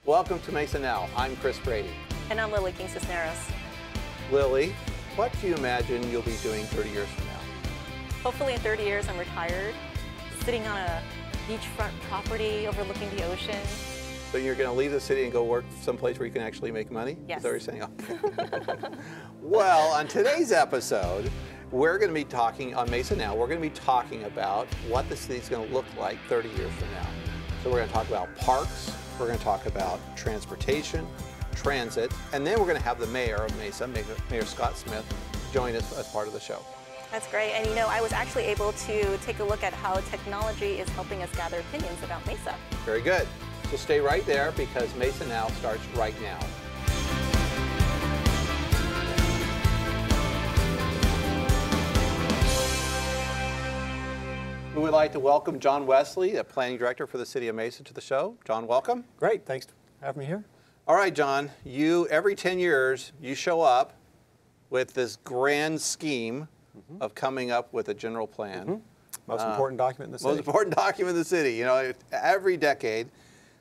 Welcome to Mesa Now. I'm Chris Brady. And I'm Lily King Cisneros. Lily, what do you imagine you'll be doing 30 years from now? Hopefully in 30 years I'm retired, sitting on a beachfront property overlooking the ocean. So you're going to leave the city and go work someplace where you can actually make money? Yes. Is that what you're saying? Well, on today's episode, we're going to be talking on Mesa Now. We're going to be talking about what the city's going to look like 30 years from now. So we're going to talk about parks. We're going to talk about transportation, transit, and then we're going to have the mayor of Mesa, Mayor Scott Smith, join us as part of the show. That's great. And you know, I was actually able to take a look at how technology is helping us gather opinions about Mesa. Very good. So stay right there because Mesa Now starts right now. We would like to welcome John Wesley, the Planning Director for the City of Mesa, to the show. John, welcome. Great, thanks for having me here. All right, John, every 10 years, you show up with this grand scheme of coming up with a general plan. Most important document in the city. Most important document in the city, you know, every decade.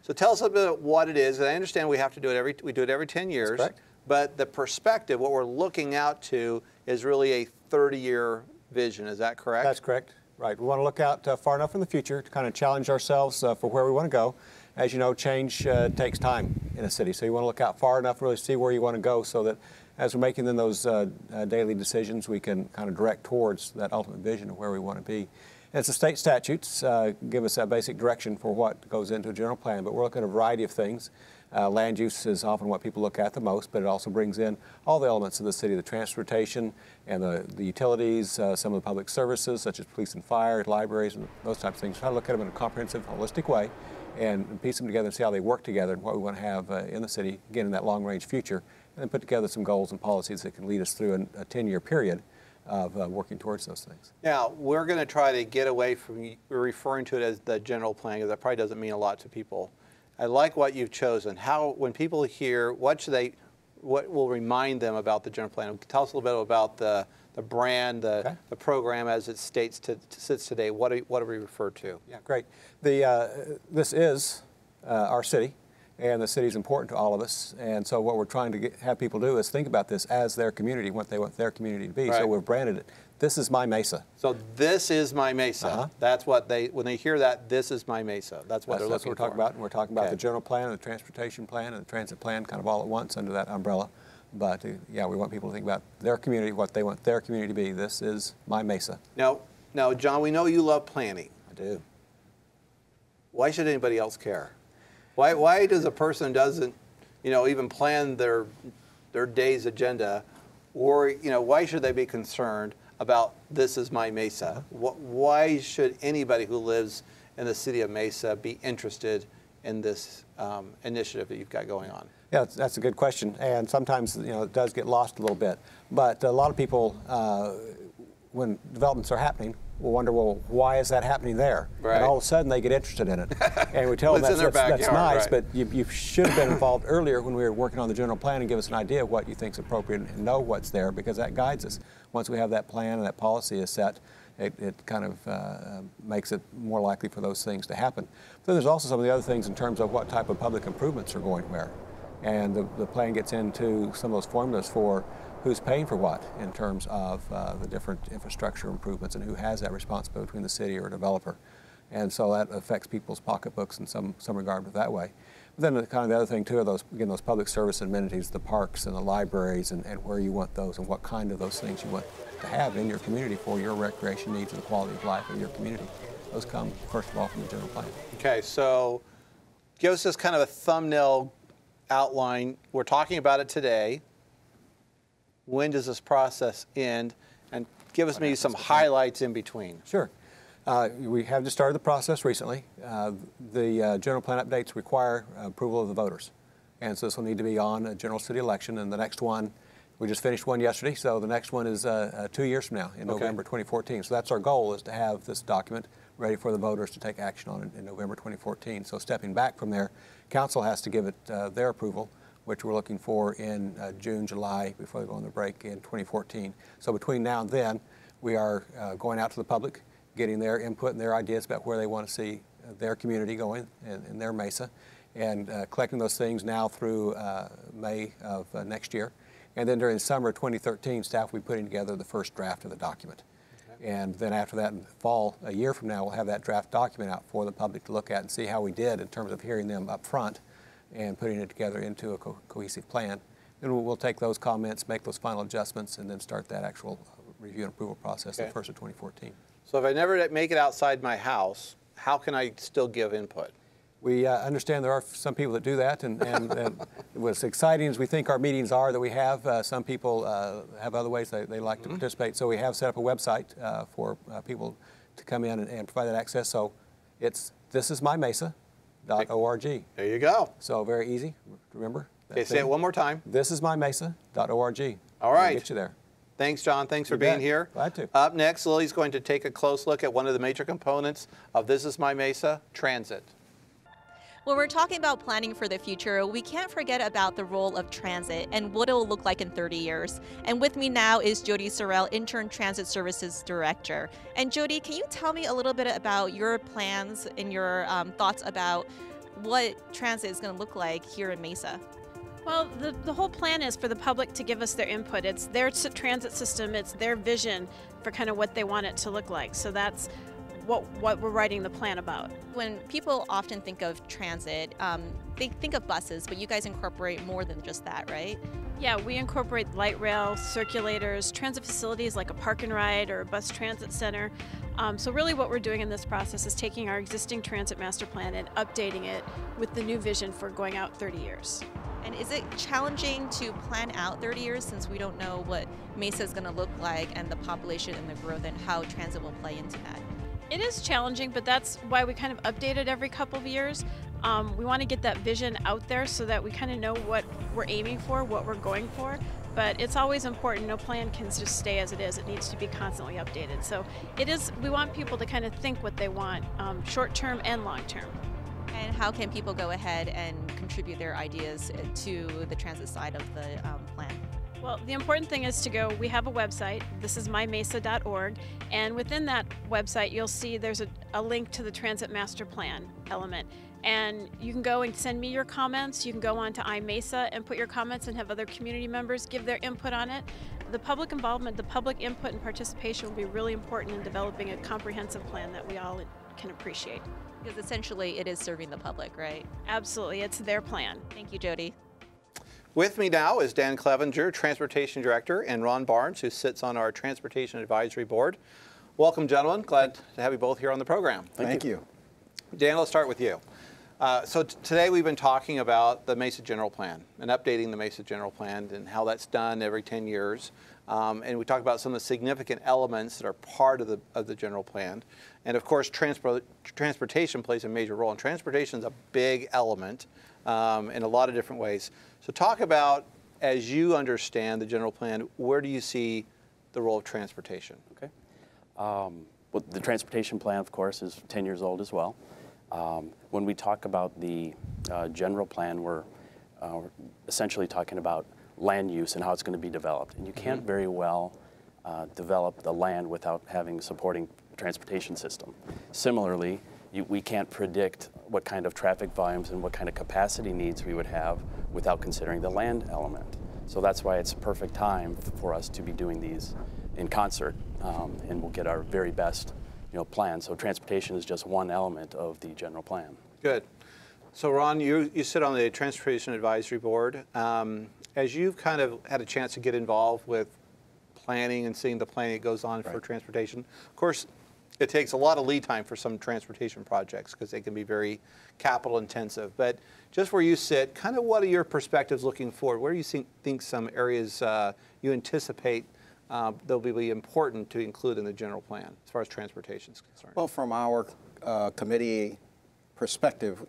So tell us a bit about what it is. And I understand we have to do it we do it every 10 years. That's correct. But the perspective, what we're looking out to, is really a 30-year vision. Is that correct? That's correct. Right. We want to look out far enough in the future to kind of challenge ourselves for where we want to go. As you know, change takes time in a city. So you want to look out far enough to really see where you want to go so that as we're making then those daily decisions, we can kind of direct towards that ultimate vision of where we want to be. And it's the state statutes give us a basic direction for what goes into a general plan, but we're looking at a variety of things. Land use is often what people look at the most, but it also brings in all the elements of the city, the transportation and the utilities, some of the public services such as police and fire, libraries, and those types of things. Try to look at them in a comprehensive, holistic way and piece them together and see how they work together and what we want to have in the city, again, in that long-range future, and then put together some goals and policies that can lead us through a 10-year period of working towards those things. Now, we're going to try to get away from referring to it as the general plan, because that probably doesn't mean a lot to people. I like what you've chosen. When people hear, what will remind them about the general plan? Tell us a little bit about the brand, the program as it sits today. What do we refer to? Yeah, great. This is our city, and the city is important to all of us. And so what we're trying to have people do is think about this as their community, what they want their community to be. Right. So we've branded it. This is my Mesa. So this is my Mesa. That's what when they hear that, this is my Mesa. That's what they're looking for. That's what we're talking about. And we're talking about the general plan, the transportation plan, and the transit plan kind of all at once under that umbrella. But yeah, we want people to think about their community, what they want their community to be. This is my Mesa. Now, John, we know you love planning. I do. Why should anybody else care? Why does a person doesn't, even plan their day's agenda, or why should they be concerned about this is my Mesa? Why should anybody who lives in the city of Mesa be interested in this initiative that you've got going on? Yeah, that's a good question, and sometimes it does get lost a little bit. But a lot of people, when developments are happening, will wonder, well, why is that happening there? Right. And all of a sudden they get interested in it, and we tell them that's nice, right. But you should have been involved earlier when we were working on the general plan and give us an idea of what you think is appropriate and know what's there, because that guides us. Once we have that plan and that policy is set, it kind of makes it more likely for those things to happen. But then there's also some of the other things in terms of what type of public improvements are going where. And the plan gets into some of those formulas for who's paying for what in terms of the different infrastructure improvements and who has that responsibility between the city or a developer. And so that affects people's pocketbooks in some regard that way. But then the other thing too are those public service amenities, the parks and the libraries and where you want those and what kind of those things you want to have in your community for your recreation needs and the quality of life of your community. Those come first of all from the general plan. Okay, so give us this kind of a thumbnail outline. We're talking about it today. When does this process end? And give us maybe some highlights in between. Sure. We have just started the process recently. The general plan updates require approval of the voters. And so this will need to be on a general city election. And the next one, we just finished one yesterday, so the next one is 2 years from now in November 2014. So that's our goal, is to have this document ready for the voters to take action on in November 2014. So stepping back from there, council has to give it their approval, which we're looking for in June, July, before they go on the break in 2014. So between now and then, we are going out to the public, getting their input and their ideas about where they want to see their community going in their Mesa. and collecting those things now through May of next year. And then during the summer of 2013, staff will be putting together the first draft of the document. Okay. And then after that, in the fall, a year from now, we'll have that draft document out for the public to look at and see how we did in terms of hearing them up front and putting it together into a cohesive plan. And we'll take those comments, make those final adjustments, and then start that actual review and approval process the first of 2014. So if I never make it outside my house, how can I still give input? We understand there are some people that do that, and what's exciting as we think our meetings are that we have, some people have other ways they like to participate. So we have set up a website for people to come in and provide that access. So it's thisismymesa.org. There you go. So very easy, remember. Okay, say it one more time. Thisismymesa.org. All right. We'll get you there. Thanks, John. Thanks for being here. Glad to. Up next, Lily's going to take a close look at one of the major components of This Is My Mesa, transit. When we're talking about planning for the future, we can't forget about the role of transit and what it will look like in 30 years. And with me now is Jody Sorrell, Intern Transit Services Director. And Jody, can you tell me a little bit about your plans and your thoughts about what transit is going to look like here in Mesa? Well, the whole plan is for the public to give us their input. It's their transit system, it's their vision for kind of what they want it to look like. So that's what we're writing the plan about. When people often think of transit, they think of buses, but you guys incorporate more than just that, right? Yeah, we incorporate light rail, circulators, transit facilities like a park and ride or a bus transit center. So really what we're doing in this process is taking our existing transit master plan and updating it with the new vision for going out 30 years. And is it challenging to plan out 30 years since we don't know what Mesa is going to look like and the population and the growth and how transit will play into that? It is challenging, but that's why we kind of update it every couple of years. We want to get that vision out there so that we kind of know what we're aiming for, what we're going for. But it's always important. No plan can just stay as it is. It needs to be constantly updated. So it is. We want people to kind of think what they want, short term and long term. And how can people go ahead and contribute their ideas to the transit side of the plan? Well, the important thing is to go, we have a website, thisismymesa.org, and within that website you'll see there's a link to the Transit Master Plan element. And you can go and send me your comments, you can go on to iMesa and put your comments and have other community members give their input on it. The public involvement, the public input and participation will be really important in developing a comprehensive plan that we all can appreciate. Because essentially it is serving the public, right? Absolutely, it's their plan. Thank you, Jody. With me now is Dan Clevenger, Transportation Director, and Ron Barnes, who sits on our Transportation Advisory Board. Welcome, gentlemen. Glad to have you both here on the program. Thank you. Dan, let's start with you. So today we've been talking about the Mesa General Plan and updating the Mesa General Plan and how that's done every 10 years. And we talked about some of the significant elements that are part of the General Plan. And of course, transportation plays a major role. And transportation is a big element in a lot of different ways. So talk about, as you understand the General Plan, where do you see the role of transportation? Okay. Well, the transportation plan, of course, is 10 years old as well. When we talk about the general plan, we're essentially talking about land use and how it's going to be developed. And you can't very well develop the land without having a supporting transportation system. Similarly, we can't predict what kind of traffic volumes and what kind of capacity needs we would have without considering the land element. So that's why it's a perfect time for us to be doing these in concert, and we'll get our very best plan. So transportation is just one element of the general plan. Good. So Ron, you sit on the Transportation Advisory Board. As you've kind of had a chance to get involved with planning and seeing the planning that goes on for transportation, of course, it takes a lot of lead time for some transportation projects because they can be very capital intensive. But just where you sit, kind of what are your perspectives looking forward? Where do you think some areas you anticipate they'll be important to include in the general plan as far as transportation is concerned? Well, from our committee perspective,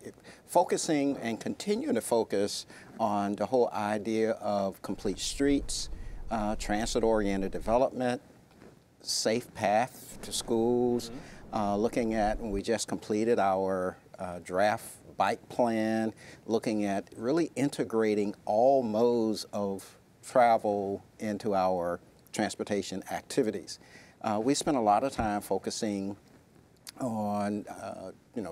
focusing and continuing to focus on the whole idea of complete streets, transit-oriented development, safe path to schools, looking at, and we just completed our draft bike plan, looking at really integrating all modes of travel into our transportation activities. We spent a lot of time focusing on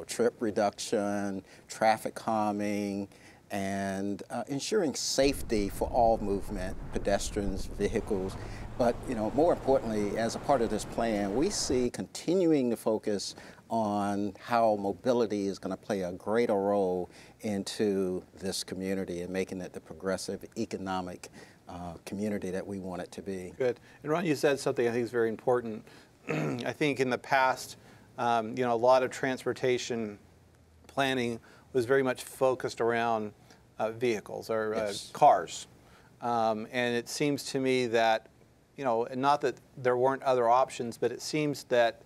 trip reduction, traffic calming, and ensuring safety for all movement, pedestrians, vehicles. But more importantly, as a part of this plan, we see continuing to focus on how mobility is going to play a greater role into this community and making it the progressive economic community that we want it to be. Good. And Ron, you said something I think is very important. I think in the past, a lot of transportation planning was very much focused around vehicles or Yes. cars. And it seems to me that, not that there weren't other options, but it seems that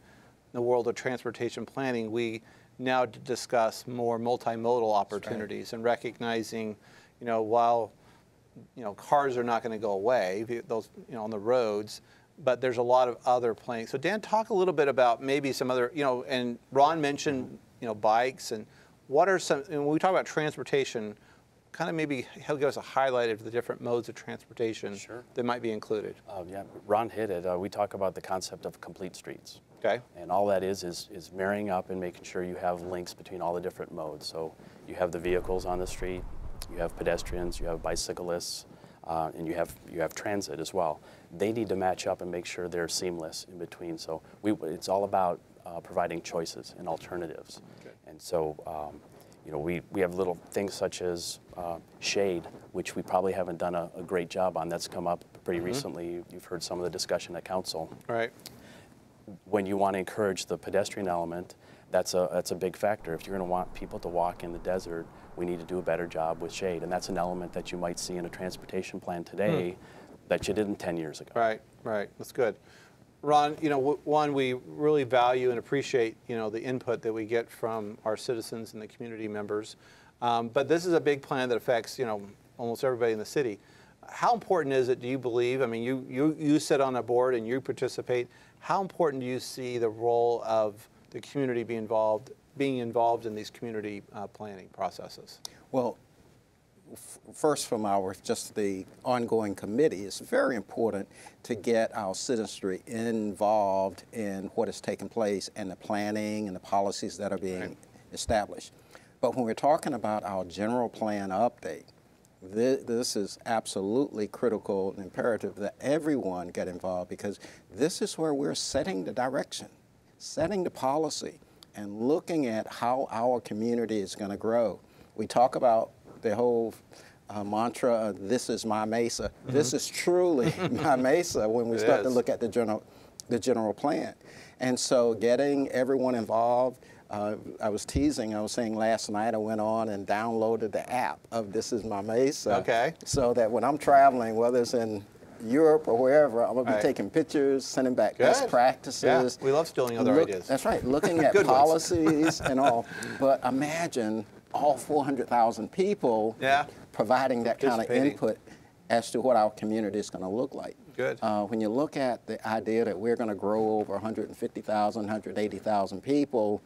in the world of transportation planning, we now discuss more multimodal opportunities and recognizing, while cars are not going to go away, those on the roads, but there's a lot of other planning. So Dan, talk a little bit about maybe some other, and Ron mentioned, bikes, and what are some, and when we talk about transportation, kind of maybe he'll give us a highlight of the different modes of transportation that might be included. Yeah, Ron hit it. We talk about the concept of complete streets. Okay. And all that is marrying up and making sure you have links between all the different modes. So you have the vehicles on the street, you have pedestrians, you have bicyclists, and you have transit as well. They need to match up and make sure they're seamless in between. So it's all about providing choices and alternatives. Okay. And so we have little things such as shade, which we probably haven't done a great job on. That's come up pretty recently. You've heard some of the discussion at council. Right. When you want to encourage the pedestrian element, that's a big factor. If you're going to want people to walk in the desert, we need to do a better job with shade, and that's an element that you might see in a transportation plan today that you didn't 10 years ago. Right, right. That's good. Ron, one, we really value and appreciate, the input that we get from our citizens and the community members. But this is a big plan that affects, almost everybody in the city. How important is it, do you believe? I mean, you sit on a board and you participate. How important do you see the role of the community being involved in these community planning processes? Well, first from just the ongoing committee, it's very important to get our citizenry involved in what is taking place and the planning and the policies that are being established. But when we're talking about our general plan update, this is absolutely critical and imperative that everyone get involved, because this is where we're setting the direction, setting the policy, and looking at how our community is going to grow. We talk about the whole mantra, this is my Mesa. This is truly my Mesa when we start to look at the general plan. And so getting everyone involved, I was saying last night I went on and downloaded the app of This Is My Mesa. Okay. So that when I'm traveling, whether it's in Europe or wherever, I'm going to be taking pictures, sending back best practices. Yeah, we love stealing other ideas. That's right, looking at policies and all. But imagine all 400,000 people providing that kind of input as to what our community is going to look like. Good. When you look at the idea that we're going to grow over 150,000, 180,000 people,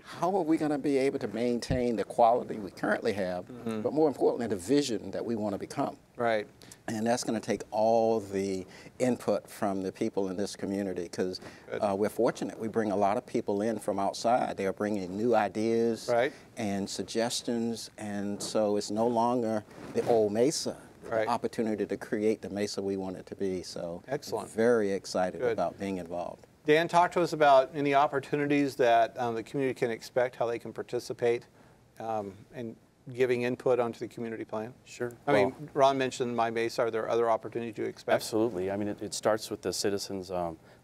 how are we going to be able to maintain the quality we currently have, but more importantly, the vision that we want to become? Right. And that's going to take all the input from the people in this community, because we're fortunate. We bring a lot of people in from outside. They are bringing new ideas and suggestions, and so it's no longer the old Mesa. The opportunity to create the Mesa we want it to be. So excellent. Very excited about being involved. Dan, talk to us about any opportunities that the community can expect, how they can participate in giving input onto the community plan. Sure. I mean, Ron mentioned My Mesa. Are there other opportunities you expect? Absolutely. I mean, it starts with the Citizens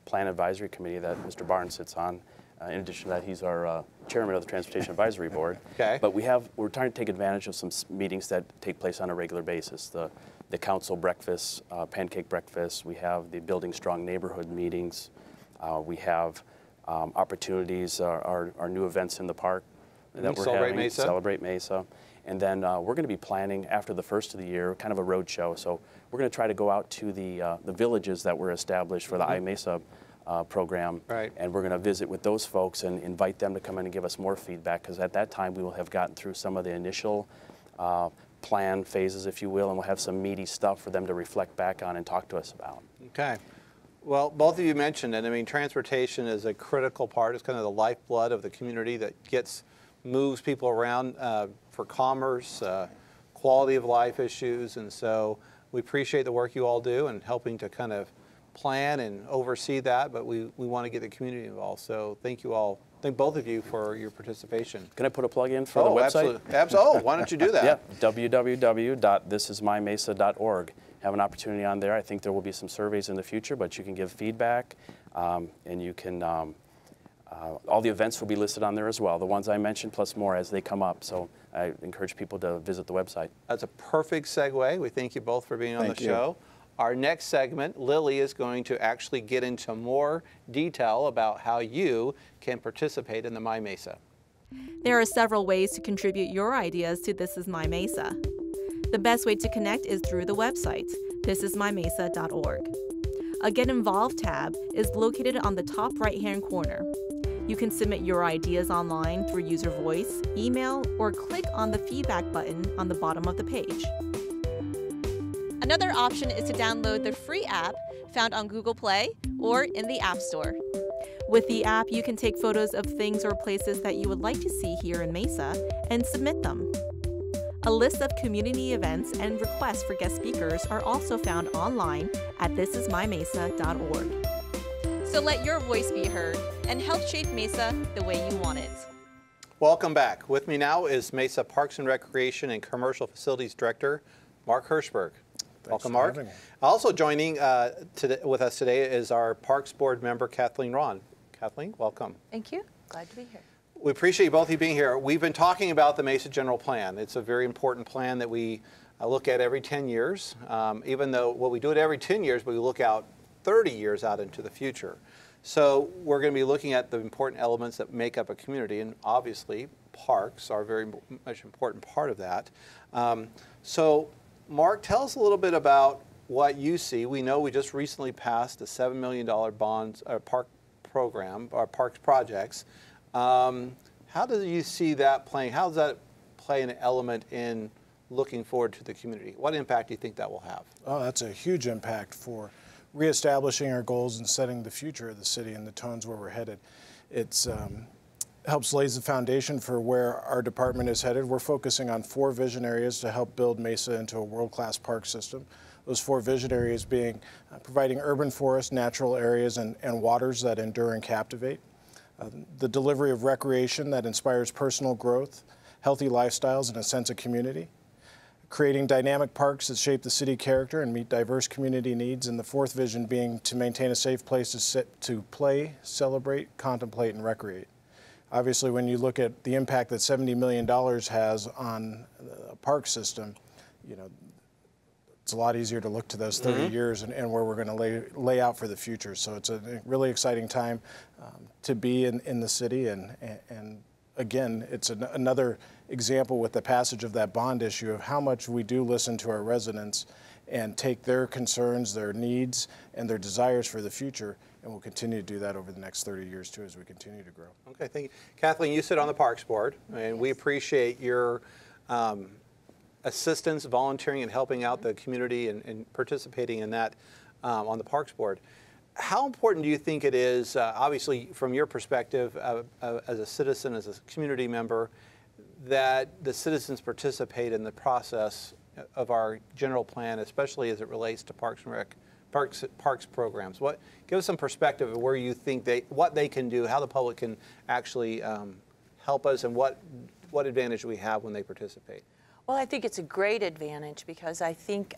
Plan Advisory Committee that Mr. Barnes sits on. In addition to that, he's our chairman of the Transportation Advisory Board. Okay. But we're trying to take advantage of some meetings that take place on a regular basis. The council breakfasts, pancake breakfasts. We have the Building Strong Neighborhood meetings. We have opportunities, our new events in the park that we're Celebrate having. Mesa. Celebrate Mesa. And then we're going to be planning after the first of the year, kind of a road show. So we're going to try to go out to the villages that were established for the iMesa program, and we're going to visit with those folks and invite them to come in and give us more feedback, because at that time we will have gotten through some of the initial plan phases, if you will, and we'll have some meaty stuff for them to reflect back on and talk to us about. Okay. Well, both of you mentioned it. I mean, transportation is a critical part. It's kind of the lifeblood of the community that moves people around for commerce, quality of life issues. And so we appreciate the work you all do and helping to kind of plan and oversee that, but we want to get the community involved. So thank you all. Thank both of you for your participation. Can I put a plug in for the website? Absolutely. Why don't you do that? Yeah, www.thisismymesa.org. Have an opportunity on there. I think there will be some surveys in the future, but you can give feedback, and you can, all the events will be listed on there as well, the ones I mentioned plus more as they come up. So I encourage people to visit the website. That's a perfect segue. We thank you both for being on the show. Our next segment, Lily is going to actually get into more detail about how you can participate in the My Mesa. There are several ways to contribute your ideas to This Is My Mesa. The best way to connect is through the website, thisismymesa.org. A Get Involved tab is located on the top right-hand corner. You can submit your ideas online through user voice, email, or click on the feedback button on the bottom of the page. Another option is to download the free app found on Google Play or in the App Store. With the app, you can take photos of things or places that you would like to see here in Mesa and submit them. A list of community events and requests for guest speakers are also found online at thisismymesa.org. So let your voice be heard and help shape Mesa the way you want it. Welcome back. With me now is Mesa Parks and Recreation and Commercial Facilities Director, Marc Heirshberg. Welcome, Marc. Also joining with us today is our Parks Board member, Kathleen Ron. Kathleen, welcome. Thank you. Glad to be here. We appreciate both of you being here. We've been talking about the Mesa General Plan. It's a very important plan that we look at every 10 years. Even though, well, we do it every 10 years, but we look out 30 years out into the future. So we're going to be looking at the important elements that make up a community, and obviously parks are a very much important part of that. So Marc, tell us a little bit about what you see. We know we just recently passed a $7 million park program, or parks projects. How do you see that playing? How does that play an element in looking forward to the community? What impact do you think that will have? Oh, that's a huge impact for reestablishing our goals and setting the future of the city and the tones where we're headed. It's helps lays the foundation for where our department is headed. We're focusing on 4 vision areas to help build Mesa into a world-class park system. Those 4 vision areas being providing urban forests, natural areas, and waters that endure and captivate. The delivery of recreation that inspires personal growth, healthy lifestyles, and a sense of community. Creating dynamic parks that shape the city character and meet diverse community needs. And the 4th vision being to maintain a safe place to play, celebrate, contemplate, and recreate. Obviously, when you look at the impact that $70 million has on a park system, you know, it's a lot easier to look to those 30 years and where we're going to lay out for the future. So it's a really exciting time to be in the city. And again, it's another example with the passage of that bond issue of how much we do listen to our residents and take their concerns, their needs, and their desires for the future. And we'll continue to do that over the next 30 years, too, as we continue to grow. Okay, thank you. Kathleen, you sit on the Parks Board, and we appreciate your assistance, volunteering, and helping out the community and participating in that on the Parks Board. How important do you think it is, obviously, from your perspective as a citizen, as a community member, that the citizens participate in the process of our general plan, especially as it relates to Parks and Rec? Parks programs. Give us some perspective of where you think what they can do, how the public can actually help us, and what advantage we have when they participate. Well, I think it's a great advantage because I think,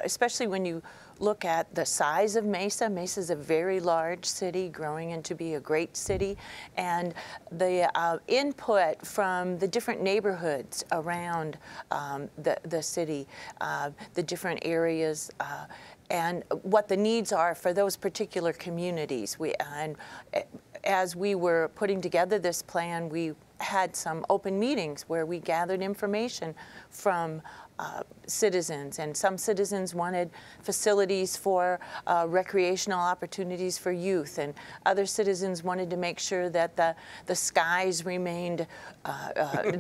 especially when you look at the size of Mesa, Mesa's a very large city growing into be a great city, and the input from the different neighborhoods around the city, the different areas, and what the needs are for those particular communities. As we were putting together this plan, we had some open meetings where we gathered information from citizens, and some citizens wanted facilities for recreational opportunities for youth, and other citizens wanted to make sure that the skies remained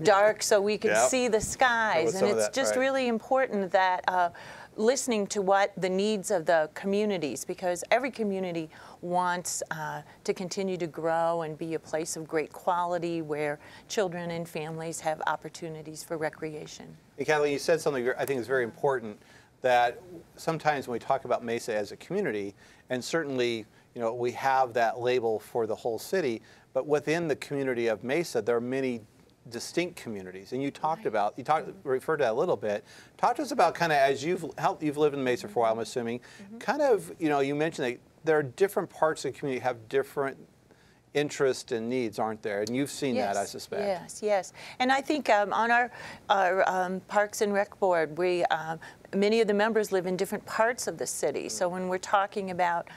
dark so we could see the skies. And it's just really important that listening to what the needs of the communities, because every community wants to continue to grow and be a place of great quality where children and families have opportunities for recreation. Hey, Kathleen, you said something I think is very important, that sometimes when we talk about Mesa as a community, and certainly we have that label for the whole city, but within the community of Mesa, there are many distinct communities, and you referred to that a little bit. Talk to us about kind of, as you've lived in Mesa for a while, I'm assuming, kind of, you mentioned that there are different parts of the community have different interests and needs, aren't there? And you've seen that, I suspect. Yes. And I think on our Parks and Rec Board, many of the members live in different parts of the city. So when we're talking about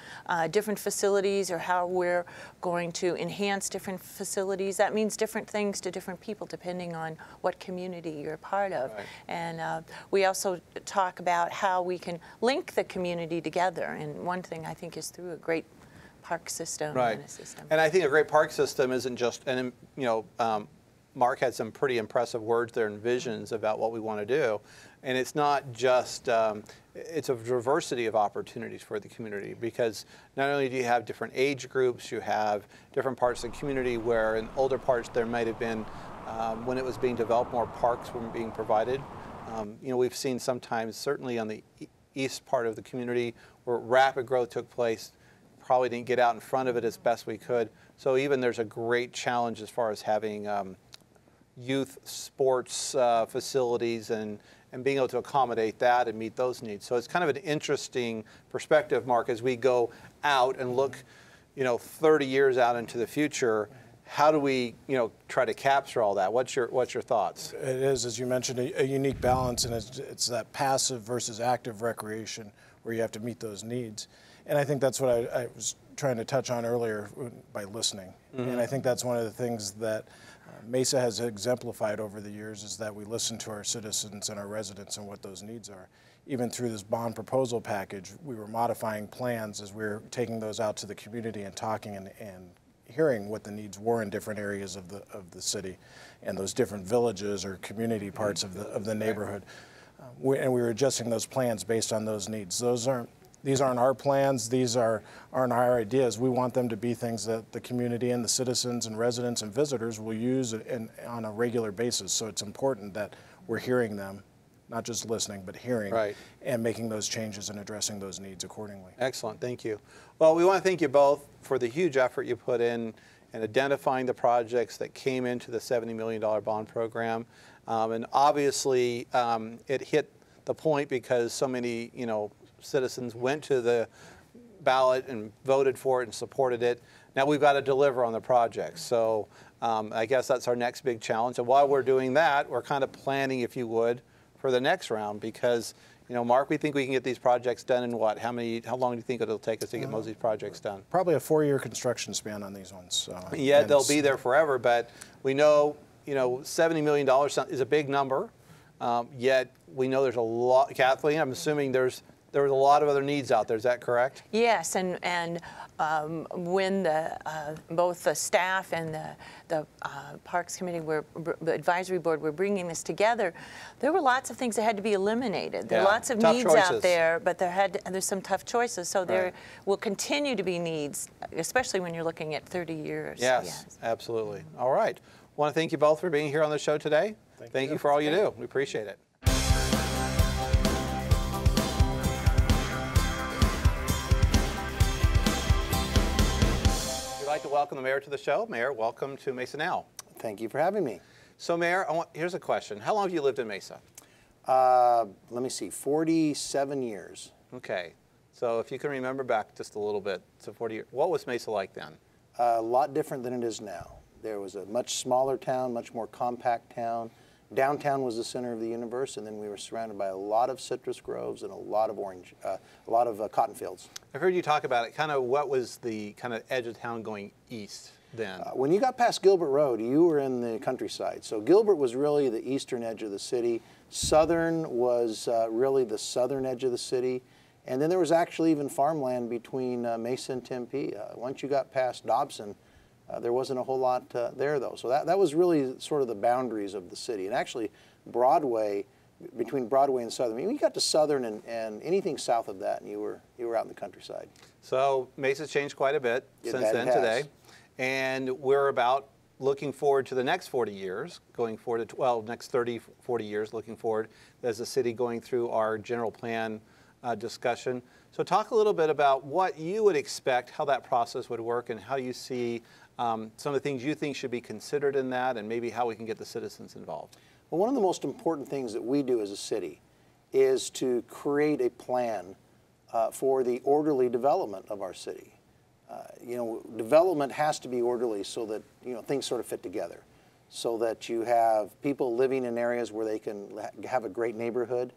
different facilities or how we're going to enhance different facilities, that means different things to different people depending on what community you're a part of. Right. And we also talk about how we can link the community together. And one thing I think is through a great park system. Right. And a system. And I think a great park system isn't just, and Marc had some pretty impressive words there and visions about what we want to do. And it's not just, it's a diversity of opportunities for the community, because not only do you have different age groups, you have different parts of the community where in older parts there might have been, when it was being developed, more parks were being provided. We've seen sometimes, certainly on the east part of the community, where rapid growth took place, probably didn't get out in front of it as best we could. So even there's a great challenge as far as having youth sports facilities and being able to accommodate that and meet those needs. So it's kind of an interesting perspective, Marc, as we go out and look, 30 years out into the future. How do we, try to capture all that? What's your thoughts? It is, as you mentioned, a unique balance, and it's that passive versus active recreation where you have to meet those needs. And I think that's what I was trying to touch on earlier by listening. And I think that's one of the things that Mesa has exemplified over the years, is that we listen to our citizens and our residents and what those needs are. Even through this bond proposal package, we were modifying plans as we were taking those out to the community and talking and hearing what the needs were in different areas of the city and those different villages or community parts of the neighborhood. And we were adjusting those plans based on those needs. These aren't our plans, these aren't our ideas. We want them to be things that the community and the citizens and residents and visitors will use on a regular basis. So it's important that we're hearing them, not just listening, but hearing, and making those changes and addressing those needs accordingly. Excellent, thank you. Well, we want to thank you both for the huge effort you put in identifying the projects that came into the $70 million bond program. And obviously, it hit the point because so many, citizens went to the ballot and voted for it and supported it. Now we've got to deliver on the project. So I guess that's our next big challenge. And while we're doing that, we're kind of planning, if you would, for the next round, because, Marc, we think we can get these projects done in what? How long do you think it'll take us to get most of these projects done? Probably a 4-year construction span on these ones. So, yeah, they'll be there forever, but we know, $70 million is a big number, yet we know there's a lot. Kathleen, I'm assuming there was a lot of other needs out there. Is that correct? Yes, and when both the staff and the Parks Committee the advisory board were bringing this together, there were lots of things that had to be eliminated. There are lots of needs out there, but there's some tough choices. So there will continue to be needs, especially when you're looking at 30 years. Yes, absolutely. All right. I want to thank you both for being here on the show today. Thank you for all you do. We appreciate it. We'd like to welcome the mayor to the show. Mayor, welcome to Mesa Now. Thank you for having me. So, Mayor, here's a question. How long have you lived in Mesa? Let me see, 47 years. Okay. So if you can remember back just a little bit to 40 years, what was Mesa like then? A lot different than it is now. There was a much smaller town, much more compact town. Downtown was the center of the universe, and then we were surrounded by a lot of citrus groves and a lot of cotton fields. I've heard you talk about it. Kind of what was the kind of edge of town going east then? When you got past Gilbert Road, you were in the countryside. So Gilbert was really the eastern edge of the city. Southern was really the southern edge of the city. And then there was actually even farmland between Mesa and Tempe. Once you got past Dobson, there wasn't a whole lot there, though. So that was really sort of the boundaries of the city. And actually, Broadway between Broadway and Southern. I mean, we got to Southern and anything south of that, and you were out in the countryside. So Mesa's changed quite a bit since then today, and we're about looking forward to the next 40 years, going forward to, well, next 30, 40 years, looking forward as a city going through our general plan discussion. So talk a little bit about what you would expect, how that process would work, and how you see some of the things you think should be considered in that, and maybe how we can get the citizens involved. Well, one of the most important things that we do as a city is to create a plan for the orderly development of our city. You know, development has to be orderly so that, you know, things sort of fit together, so that you have people living in areas where they can have a great neighborhood,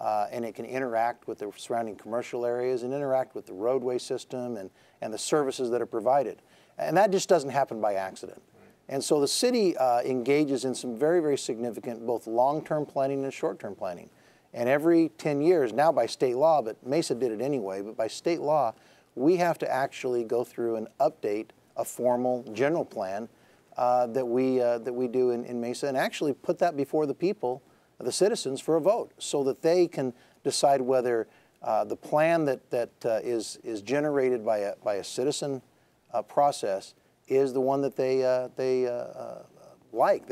and it can interact with the surrounding commercial areas and interact with the roadway system and the services that are provided. And that just doesn't happen by accident. And so the city engages in some very, very significant both long-term planning and short-term planning. And every 10 years, now by state law, but Mesa did it anyway, but by state law, we have to actually go through and update a formal general plan that we do in Mesa, and actually put that before the people, the citizens, for a vote, so that they can decide whether the plan that is generated by a citizen process is the one that they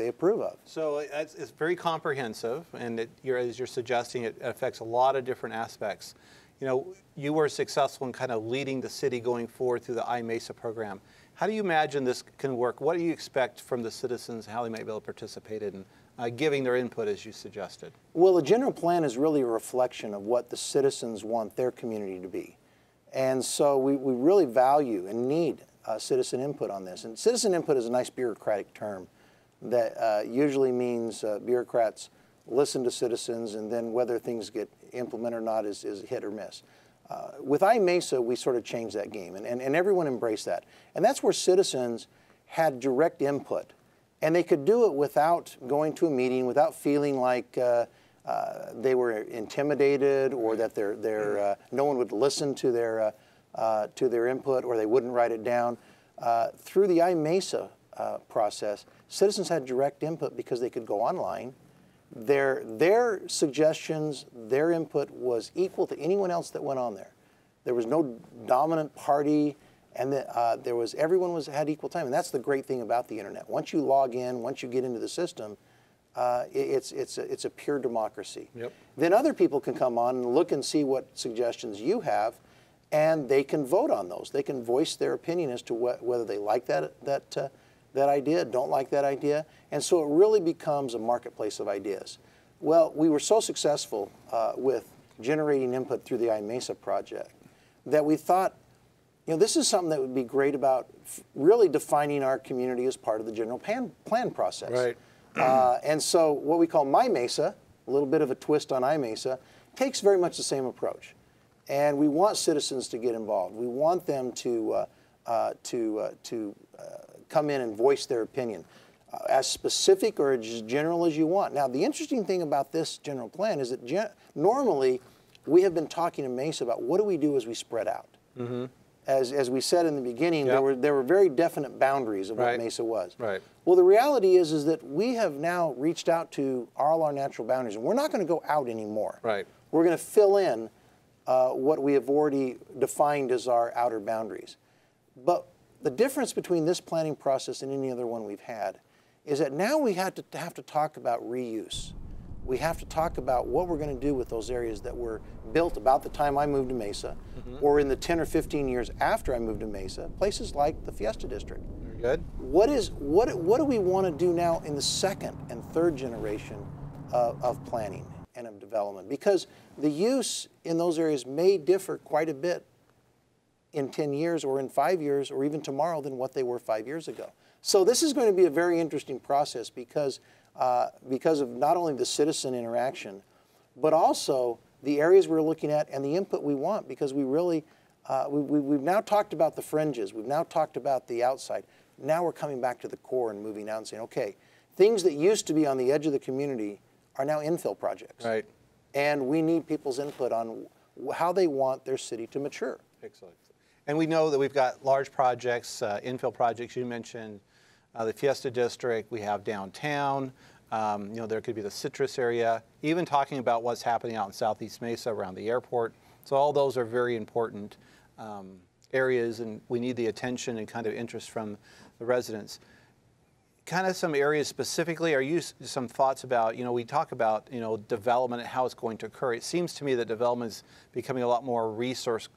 approve of. So it's very comprehensive, and as you're suggesting, it affects a lot of different aspects. You know, you were successful in kind of leading the city going forward through the iMesa program. How do you imagine this can work? What do you expect from the citizens, how they might be able to participate in giving their input, as you suggested? Well, the general plan is really a reflection of what the citizens want their community to be. And so we really value and need citizen input on this. And citizen input is a nice bureaucratic term that usually means bureaucrats listen to citizens, and then whether things get implemented or not is hit or miss. With iMesa, we sort of changed that game, and everyone embraced that. And that's where citizens had direct input. And they could do it without going to a meeting, without feeling like they were intimidated, or that no one would listen to their input, or they wouldn't write it down. Through the iMesa process, citizens had direct input because they could go online. Their suggestions, their input was equal to anyone else that went on there. There was no dominant party, and everyone had equal time. And that's the great thing about the internet. Once you log in, once you get into the system, it's a pure democracy. Yep. Then other people can come on and look and see what suggestions you have, and they can vote on those. They can voice their opinion as to whether they like that idea, don't like that idea, and so it really becomes a marketplace of ideas. Well, we were so successful with generating input through the iMesa project that we thought, you know, this is something that would be great about really defining our community as part of the general plan process. Right. And so what we call My Mesa, a little bit of a twist on iMesa, takes very much the same approach. And we want citizens to get involved. We want them to come in and voice their opinion, as specific or as general as you want. Now, the interesting thing about this general plan is that normally we have been talking in Mesa about what do we do as we spread out. Mm-hmm. As we said in the beginning, yep, there were very definite boundaries of what Mesa was. Right. Well, the reality is that we have now reached out to all our natural boundaries, and we're not going to go out anymore. Right. We're going to fill in what we have already defined as our outer boundaries. But the difference between this planning process and any other one we've had is that now we have to talk about reuse. We have to talk about what we're going to do with those areas that were built about the time I moved to Mesa, mm-hmm, or in the 10 or 15 years after I moved to Mesa, places like the Fiesta District. Very good. What do we want to do now in the second and third generation of planning and of development? Because the use in those areas may differ quite a bit in 10 years or in 5 years or even tomorrow than what they were 5 years ago. So this is going to be a very interesting process because of not only the citizen interaction, but also the areas we're looking at and the input we want, because we really, we've now talked about the fringes, we've now talked about the outside. Now we're coming back to the core and moving out and saying, okay, things that used to be on the edge of the community are now infill projects. Right. And we need people's input on how they want their city to mature. Excellent. And we know that we've got large projects, infill projects. You mentioned the Fiesta District. We have downtown. You know, there could be the citrus area, even talking about what's happening out in Southeast Mesa around the airport. So all those are very important areas, and we need the attention and kind of interest from the residents. Kind of some areas specifically, are you some thoughts about, you know, we talk about, you know, development and how it's going to occur. It seems to me that development is becoming a lot more resource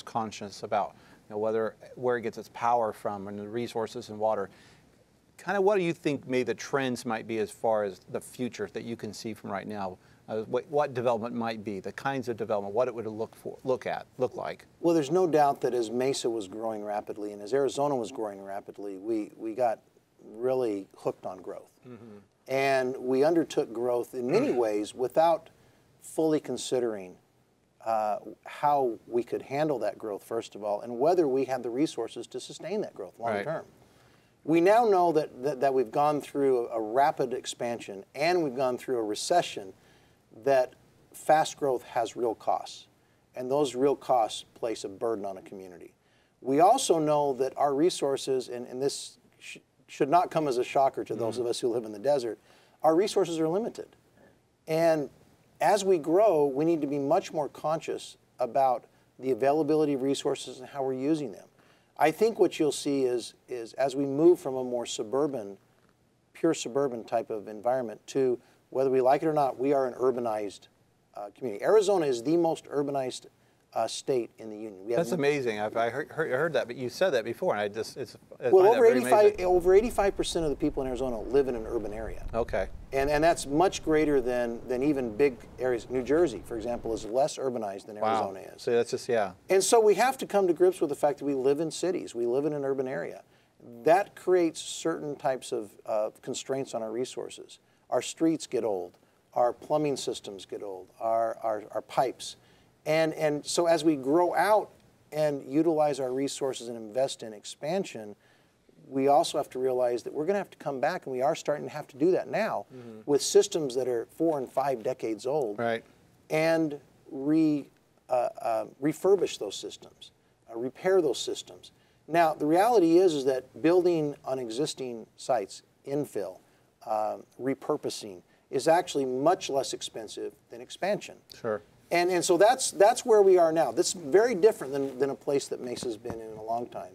conscious about, you know, where it gets its power from and the resources and water. Kind of what do you think maybe the trends might be as far as the future that you can see from right now? What development might be, the kinds of development, what it would look like? Well, there's no doubt that as Mesa was growing rapidly and as Arizona was growing rapidly, we got really hooked on growth. Mm-hmm. And we undertook growth in many ways without fully considering how we could handle that growth, first of all, and whether we had the resources to sustain that growth long term. We now know that we've gone through a rapid expansion and we've gone through a recession, that fast growth has real costs, and those real costs place a burden on a community. We also know that our resources, and this should not come as a shocker to those of us who live in the desert, our resources are limited. And as we grow, we need to be much more conscious about the availability of resources and how we're using them. I think what you'll see is as we move from a more suburban, pure suburban type of environment to, whether we like it or not, we are an urbanized community. Arizona is the most urbanized state in the union. That's amazing. I heard that, but you said that before, and it's well, over 85% of the people in Arizona live in an urban area. Okay. And that's much greater than even big areas. New Jersey, for example, is less urbanized than Arizona is. So that's just, yeah. And so we have to come to grips with the fact that we live in cities. We live in an urban area. That creates certain types of constraints on our resources. Our streets get old. Our plumbing systems get old. Our pipes. And so as we grow out and utilize our resources and invest in expansion, we also have to realize that we're going to have to come back, and we are starting to have to do that now with systems that are 4 and 5 decades old, and refurbish those systems, repair those systems. Now, the reality is that building on existing sites, infill, repurposing, is actually much less expensive than expansion. Sure. And so that's where we are now. That's very different than a place that Mesa's been in a long time.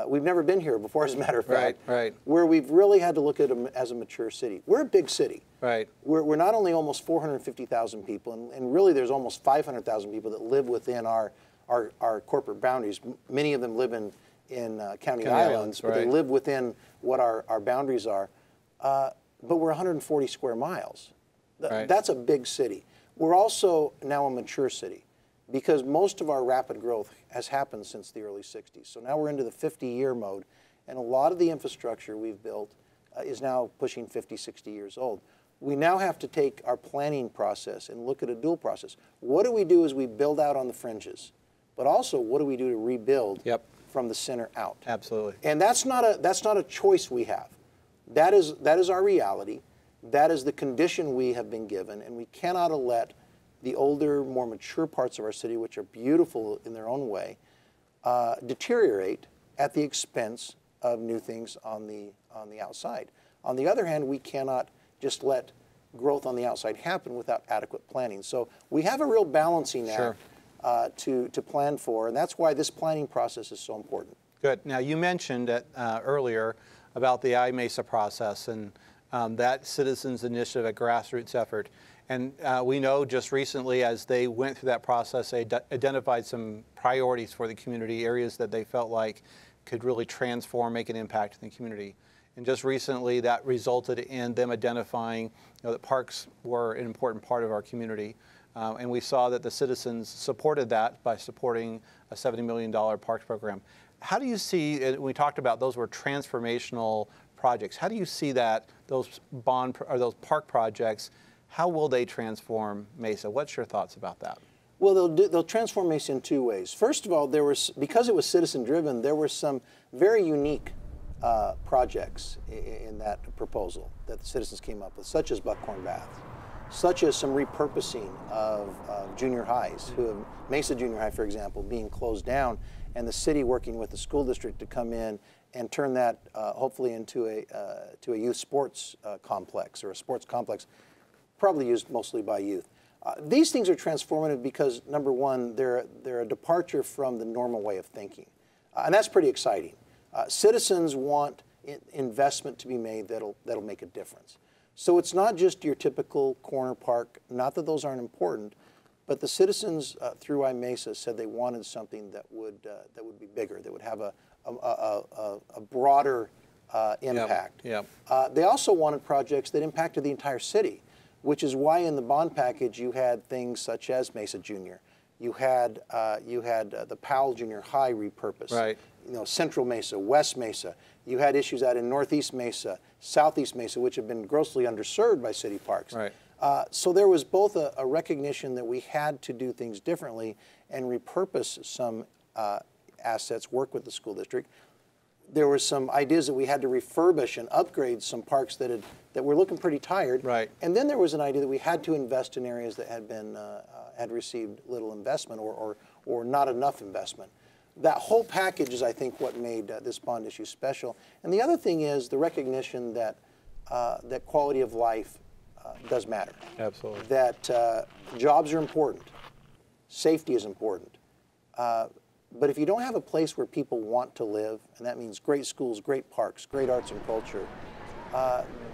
We've never been here before, as a matter of fact. Right. Where we've really had to look at it as a mature city. We're a big city. Right. We're not only almost 450,000 people, and really there's almost 500,000 people that live within our corporate boundaries. Many of them live in county islands, but they live within what our boundaries are. But we're 140 square miles. That's a big city. We're also now a mature city because most of our rapid growth has happened since the early 60s. So now we're into the 50-year mode, and a lot of the infrastructure we've built is now pushing 50, 60 years old. We now have to take our planning process and look at a dual process. What do we do as we build out on the fringes? But also, what do we do to rebuild from the center out? Absolutely. And that's not a choice we have. That is our reality. That is the condition we have been given, and we cannot let the older, more mature parts of our city, which are beautiful in their own way, deteriorate at the expense of new things on the outside. On the other hand, we cannot just let growth on the outside happen without adequate planning. So we have a real balancing act to plan for, and that's why this planning process is so important. Good. Now, you mentioned earlier about the iMesa process and that citizens' initiative, a grassroots effort. And we know just recently as they went through that process, they identified some priorities for the community, areas that they felt like could really transform, make an impact in the community. And just recently that resulted in them identifying that parks were an important part of our community. And we saw that the citizens supported that by supporting a $70 million parks program. How do you see, we talked about those were transformational projects. How do you see that, those park projects, how will they transform Mesa? What's your thoughts about that? Well, they'll transform Mesa in 2 ways. First of all, because it was citizen-driven, there were some very unique projects in that proposal that the citizens came up with, such as Buckhorn Bath. such as some repurposing of junior highs, who have, Mesa Junior High, for example, being closed down, and the city working with the school district to come in and turn that hopefully into a youth sports complex, or a sports complex, probably used mostly by youth. These things are transformative because, number one, they're a departure from the normal way of thinking. And that's pretty exciting. Citizens want investment to be made that'll make a difference. So it's not just your typical corner park, not that those aren't important, but the citizens through iMesa said they wanted something that would be bigger, that would have a broader impact. Yep. They also wanted projects that impacted the entire city, which is why in the bond package you had things such as Mesa Junior. You had the Powell Junior High repurposed. Right. You know, Central Mesa, West Mesa. You had issues out in Northeast Mesa, Southeast Mesa, which have been grossly underserved by city parks. Right. So there was both a recognition that we had to do things differently and repurpose some assets, work with the school district. There were some ideas that we had to refurbish and upgrade some parks that were looking pretty tired. Right. And then there was an idea that we had to invest in areas that had received little investment or not enough investment. That whole package is, I think, what made this bond issue special. And the other thing is the recognition that that quality of life does matter. Absolutely. That jobs are important, safety is important. But if you don't have a place where people want to live, and that means great schools, great parks, great arts and culture,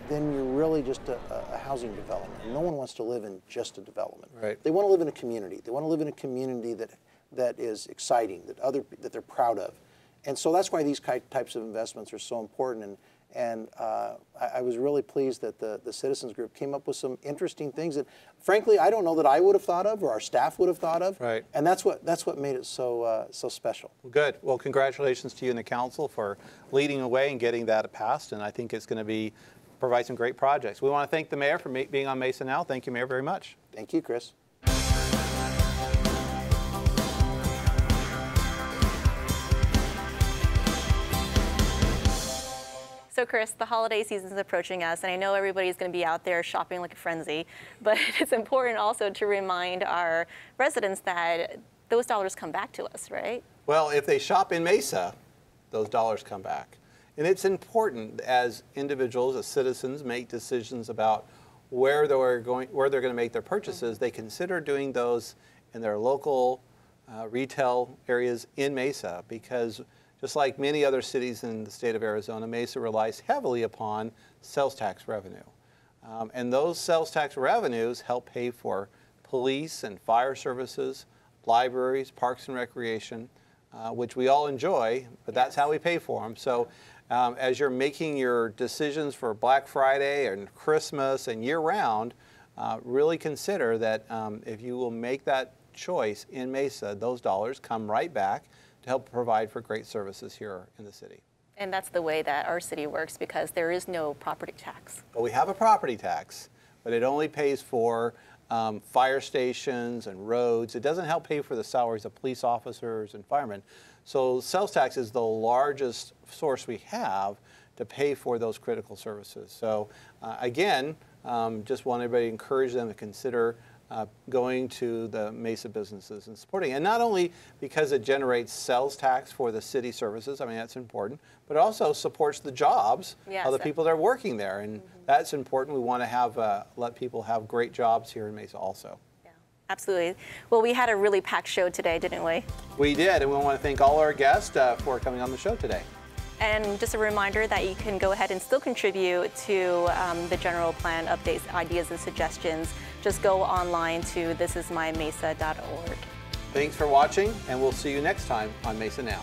then you're really just a housing development. And no one wants to live in just a development. Right. They want to live in a community. They want to live in a community that is exciting, that they're proud of. And so that's why these types of investments are so important. And I was really pleased that the citizens group came up with some interesting things that, frankly, I don't know that I would have thought of or our staff would have thought of. Right. And that's what made it so special. Well, good. Well, congratulations to you and the council for leading the way and getting that passed. And I think it's going to provide some great projects. We want to thank the mayor for being on Mesa Now. Thank you, Mayor, very much. Thank you, Chris. So Chris, the holiday season is approaching us, and I know everybody's going to be out there shopping like a frenzy, but it's important also to remind our residents that those dollars come back to us, right? Well, if they shop in Mesa, those dollars come back. And it's important as individuals, as citizens, make decisions about where they're going to make their purchases, they consider doing those in their local retail areas in Mesa, because just like many other cities in the state of Arizona, Mesa relies heavily upon sales tax revenue. And those sales tax revenues help pay for police and fire services, libraries, parks and recreation, which we all enjoy, but that's how we pay for them. So as you're making your decisions for Black Friday and Christmas and year-round, really consider that if you will make that choice in Mesa, those dollars come right back to help provide for great services here in the city. And that's the way that our city works, because there is no property tax. Well, we have a property tax, but it only pays for fire stations and roads. It doesn't help pay for the salaries of police officers and firemen. So sales tax is the largest source we have to pay for those critical services. So again, just want everybody to encourage them to consider going to the Mesa businesses and supporting. And not only because it generates sales tax for the city services, I mean, that's important, but it also supports the jobs of the people that are working there. And that's important. We want to have, let people have great jobs here in Mesa also. Yeah, absolutely. Well, we had a really packed show today, didn't we? We did, and we want to thank all our guests for coming on the show today. And just a reminder that you can go ahead and still contribute to the general plan updates, ideas, and suggestions. Just go online to thisismymesa.org. Thanks for watching, and we'll see you next time on Mesa Now.